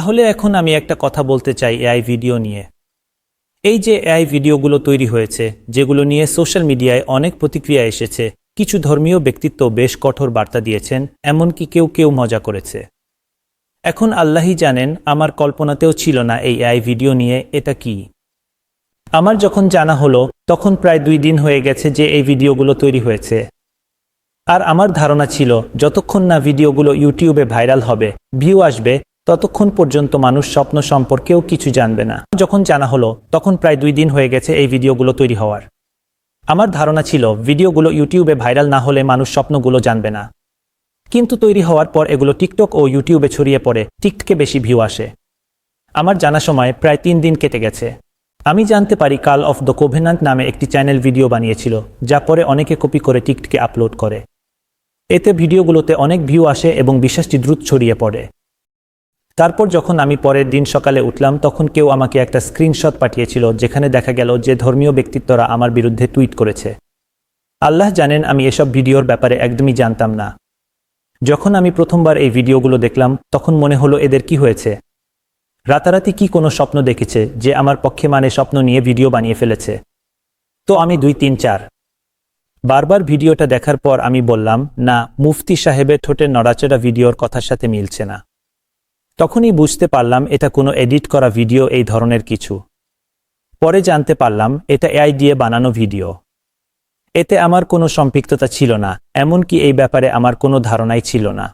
তাহলে এখন আমি একটা কথা বলতে চাই এআই ভিডিও নিয়ে। এই যে এআই ভিডিওগুলো তৈরি হয়েছে, যেগুলো নিয়ে সোশ্যাল মিডিয়ায় অনেক প্রতিক্রিয়া এসেছে, কিছু ধর্মীয় ব্যক্তিত্ব বেশ কঠোর বার্তা দিয়েছেন, এমনকি কেউ কেউ মজা করেছে। এখন আল্লাহই জানেন, আমার কল্পনাতেও ছিল না এই এআই ভিডিও নিয়ে এটা কি। আমার যখন জানা হলো, তখন প্রায় 2 দিন হয়ে গেছে যে এই ভিডিওগুলো তৈরি হয়েছে। আর আমার ধারণা ছিল যতক্ষণ না ভিডিওগুলো ইউটিউবে ভাইরাল হবে, ভিউ আসবে, ততক্ষণ পর্যন্ত মানুষ স্বপ্ন সম্পর্কেও কিছু জানবে না। যখন জানা হলো, তখন প্রায় 2 দিন হয়ে গেছে এই ভিডিওগুলো তৈরি হওয়ার। আমার ধারণা ছিল ভিডিওগুলো ইউটিউবে ভাইরাল না হলে মানুষ স্বপ্নগুলো জানবে না। কিন্তু তৈরি হওয়ার পর এগুলো টিকটক ও ইউটিউবে ছড়িয়ে পড়ে, টিকটকে বেশি ভিউ আসে। আমার জানা সময় প্রায় 3 দিন কেটে গেছে। আমি জানতে পারি কল অফ দ্য কোভেনান্ট নামে একটি চ্যানেল ভিডিও বানিয়েছিল, যা পরে অনেকে কপি করে টিকটকে আপলোড করে। এতে ভিডিওগুলোতে অনেক ভিউ আসে এবং বিশ্বাসটি দ্রুত ছড়িয়ে পড়ে। তারপর যখন আমি পরের দিন সকালে উঠলাম, তখন কেউ আমাকে একটা স্ক্রিনশট পাঠিয়েছিল, যেখানে দেখা গেল যে ধর্মীয় ব্যক্তিত্বরা আমার বিরুদ্ধে টুইট করেছে। আল্লাহ জানেন, আমি এসব ভিডিওর ব্যাপারে একদমই জানতাম না। যখন আমি প্রথমবার এই ভিডিওগুলো দেখলাম, তখন মনে হলো এদের কি হয়েছে? রাতারাতি কি কোনো স্বপ্ন দেখেছে যে আমার পক্ষে, মানে স্বপ্ন নিয়ে ভিডিও বানিয়ে ফেলেছে? তো আমি 2, 3, 4 বারবার ভিডিওটা দেখার পর আমি বললাম, না, মুফতি সাহেবের ঠোঁটের নড়াচড়া ভিডিওর কথার সাথে মিলছে না। তখনই বুঝতে পারলাম এটা কোনো এডিট করা ভিডিও এই ধরনের কিছু। পরে জানতে পারলাম এটা এআই দিয়ে বানানো ভিডিও। এতে আমার কোনো সম্পৃক্ততা ছিল না, এমনকি এই ব্যাপারে আমার কোনো ধারণাই ছিল না।